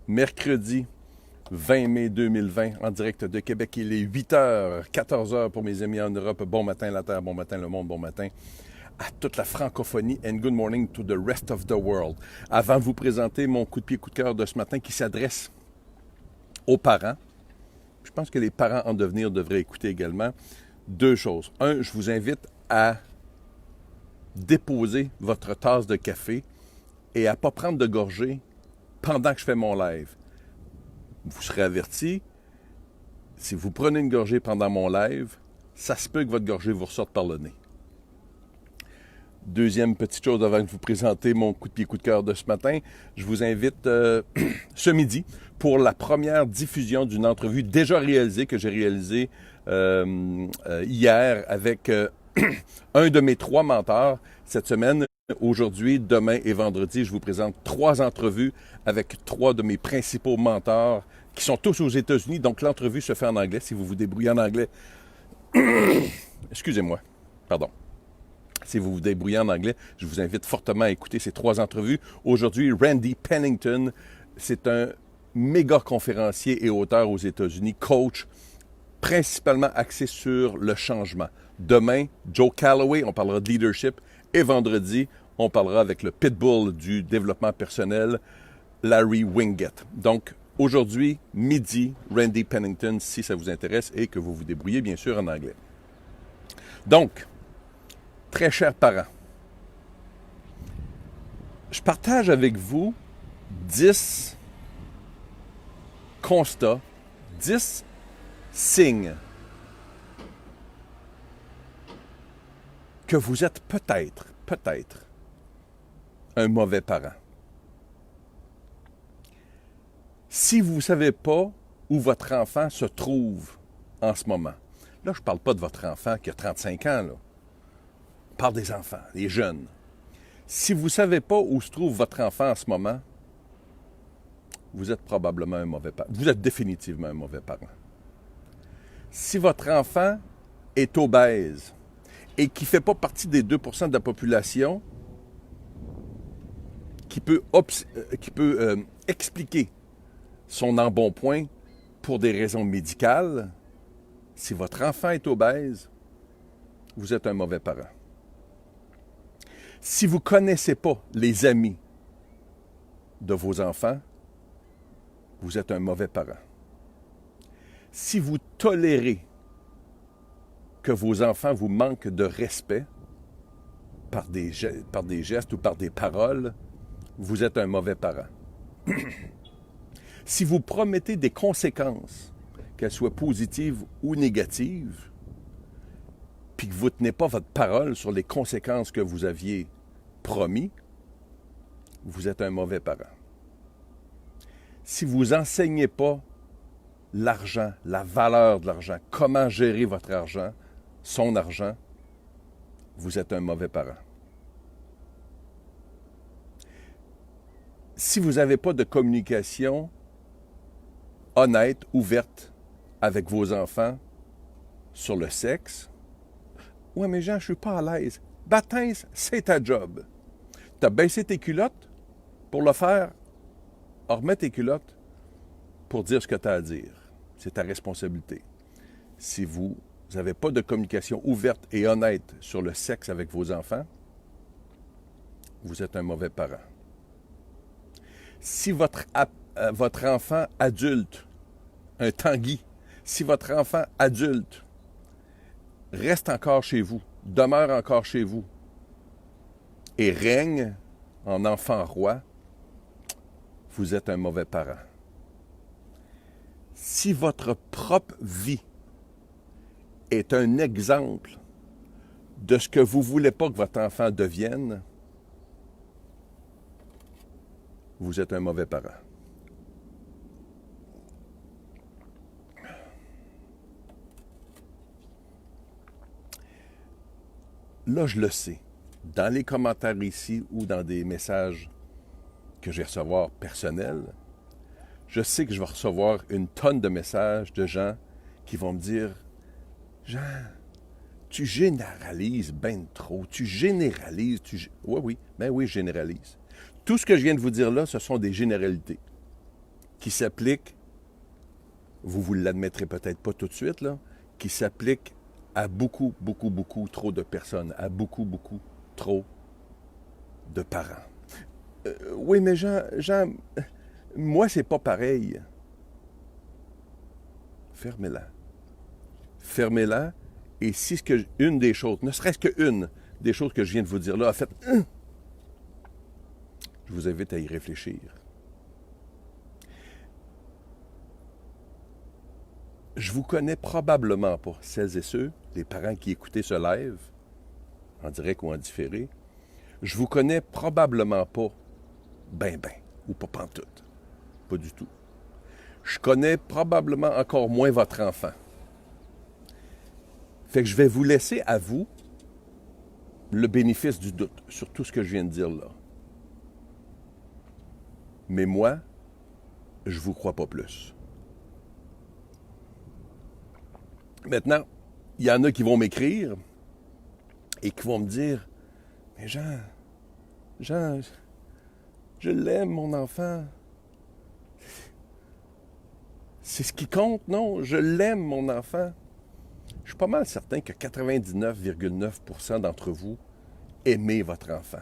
Mercredi 20 mai 2020, en direct de Québec. Il est 8h, 14h pour mes amis en Europe. Bon matin la Terre, bon matin le monde, bon matin à toute la francophonie and good morning to the rest of the world. Avant de vous présenter mon coup de pied, coup de cœur de ce matin qui s'adresse aux parents, je pense que les parents en devenir devraient écouter également. Deux choses. Un, je vous invite à déposer votre tasse de café et à ne pas prendre de gorgée pendant que je fais mon live. Vous serez averti, si vous prenez une gorgée pendant mon live, ça se peut que votre gorgée vous ressorte par le nez. Deuxième petite chose avant de vous présenter mon coup de pied, coup de cœur de ce matin, je vous invite ce midi pour la première diffusion d'une entrevue déjà réalisée, que j'ai réalisée hier avec un de mes 3 mentors cette semaine. Aujourd'hui, demain et vendredi, je vous présente 3 entrevues avec 3 de mes principaux mentors qui sont tous aux États-Unis. Donc, l'entrevue se fait en anglais. Si vous vous débrouillez en anglais, excusez-moi, pardon. Si vous vous débrouillez en anglais, je vous invite fortement à écouter ces 3 entrevues. Aujourd'hui, Randy Pennington, c'est un méga conférencier et auteur aux États-Unis, coach, principalement axé sur le changement. Demain, Joe Calloway, on parlera de leadership. Et vendredi, on parlera avec le pitbull du développement personnel, Larry Winget. Donc, aujourd'hui, midi, Randy Pennington, si ça vous intéresse et que vous vous débrouillez, bien sûr, en anglais. Donc, très chers parents, je partage avec vous 10 constats, 10 signes que vous êtes peut-être un mauvais parent. Si vous ne savez pas où votre enfant se trouve en ce moment, là, je ne parle pas de votre enfant qui a 35 ans, là. Je parle des enfants, des jeunes. Si vous ne savez pas où se trouve votre enfant en ce moment, vous êtes probablement un mauvais parent. Vous êtes définitivement un mauvais parent. Si votre enfant est obèse et qui ne fait pas partie des 2% de la population qui peut expliquer son embonpoint pour des raisons médicales, si votre enfant est obèse, vous êtes un mauvais parent. Si vous ne connaissez pas les amis de vos enfants, vous êtes un mauvais parent. Si vous tolérez que vos enfants vous manquent de respect par des gestes ou par des paroles, vous êtes un mauvais parent. Si vous promettez des conséquences, qu'elles soient positives ou négatives, puis que vous ne tenez pas votre parole sur les conséquences que vous aviez promis, vous êtes un mauvais parent. Si vous n'enseignez pas l'argent, la valeur de l'argent, comment gérer votre argent, son argent, vous êtes un mauvais parent. Si vous n'avez pas de communication honnête, ouverte avec vos enfants sur le sexe, « Ouais, mais Jean, je ne suis pas à l'aise. » Baptême, c'est ta job. Tu as baissé tes culottes pour le faire. Remets tes culottes pour dire ce que tu as à dire. C'est ta responsabilité. Si vous n'avez pas de communication ouverte et honnête sur le sexe avec vos enfants, vous êtes un mauvais parent. Si votre enfant adulte, un Tanguy, si votre enfant adulte reste encore chez vous, demeure encore chez vous et règne en enfant roi, vous êtes un mauvais parent. Si votre propre vie est un exemple de ce que vous ne voulez pas que votre enfant devienne, vous êtes un mauvais parent. Là, je le sais. Dans les commentaires ici ou dans des messages que je vais recevoir personnels, je sais que je vais recevoir une tonne de messages de gens qui vont me dire « Jean, tu généralises ben trop, tu généralises, Oui, je généralise. Tout ce que je viens de vous dire là, ce sont des généralités. qui s'applique, vous ne l'admettrez peut-être pas tout de suite, là, qui s'applique à beaucoup, beaucoup, beaucoup trop de personnes, à beaucoup, beaucoup trop de parents. Oui, mais Jean, moi, c'est pas pareil. Fermez-la. Fermez-la. Et si une des choses, ne serait-ce qu'une des choses que je viens de vous dire là, a fait, je vous invite à y réfléchir. Je vous connais probablement pas, celles et ceux, les parents qui écoutaient ce live, en direct ou en différé, je vous connais probablement pas ben, ou pas pantoute. Pas du tout. Je connais probablement encore moins votre enfant. Fait que je vais vous laisser à vous le bénéfice du doute sur tout ce que je viens de dire là. Mais moi, je vous crois pas plus. Maintenant, il y en a qui vont m'écrire et qui vont me dire « Mais Jean, je l'aime, mon enfant. C'est ce qui compte, non? Je l'aime, mon enfant. » Je suis pas mal certain que 99,9% d'entre vous aimez votre enfant.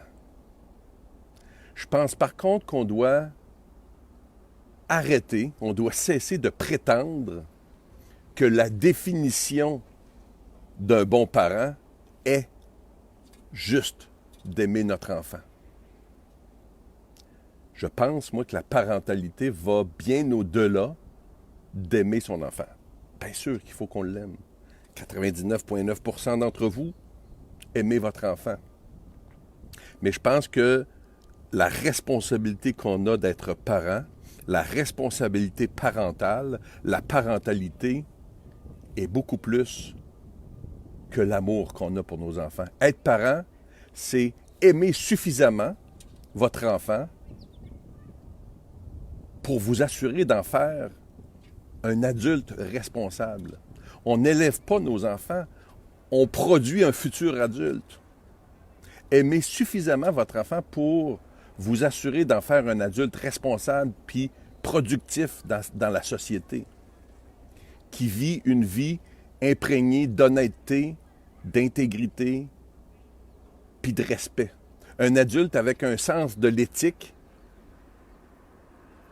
Je pense par contre qu'on doit arrêter, on doit cesser de prétendre que la définition d'un bon parent est juste d'aimer notre enfant. Je pense, moi, que la parentalité va bien au-delà d'aimer son enfant. Bien sûr qu'il faut qu'on l'aime. 99,9% d'entre vous aimez votre enfant. Mais je pense que la responsabilité qu'on a d'être parent, la responsabilité parentale, la parentalité est beaucoup plus que l'amour qu'on a pour nos enfants. Être parent, c'est aimer suffisamment votre enfant pour vous assurer d'en faire un adulte responsable. On n'élève pas nos enfants, on produit un futur adulte. Aimez suffisamment votre enfant pour vous assurer d'en faire un adulte responsable puis productif dans la société, qui vit une vie imprégnée d'honnêteté, d'intégrité puis de respect. Un adulte avec un sens de l'éthique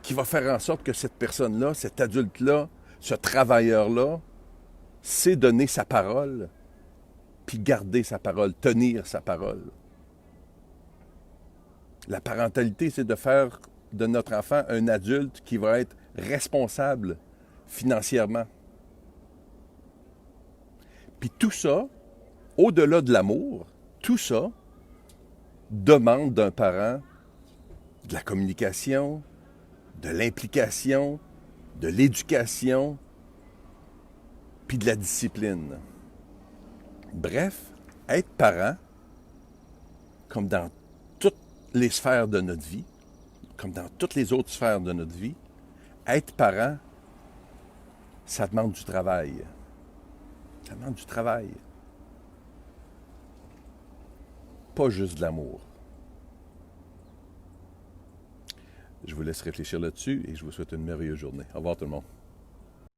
qui va faire en sorte que cette personne-là, cet adulte-là, ce travailleur-là, sait donner sa parole, puis garder sa parole, tenir sa parole. La parentalité, c'est de faire de notre enfant un adulte qui va être responsable financièrement. Puis tout ça, au-delà de l'amour, tout ça demande d'un parent de la communication, de l'implication, de l'éducation, puis de la discipline. Bref, être parent, comme dans toutes les sphères de notre vie, comme dans toutes les autres sphères de notre vie, être parent, ça demande du travail. Ça demande du travail. Pas juste de l'amour. Je vous laisse réfléchir là-dessus et je vous souhaite une merveilleuse journée. Au revoir tout le monde.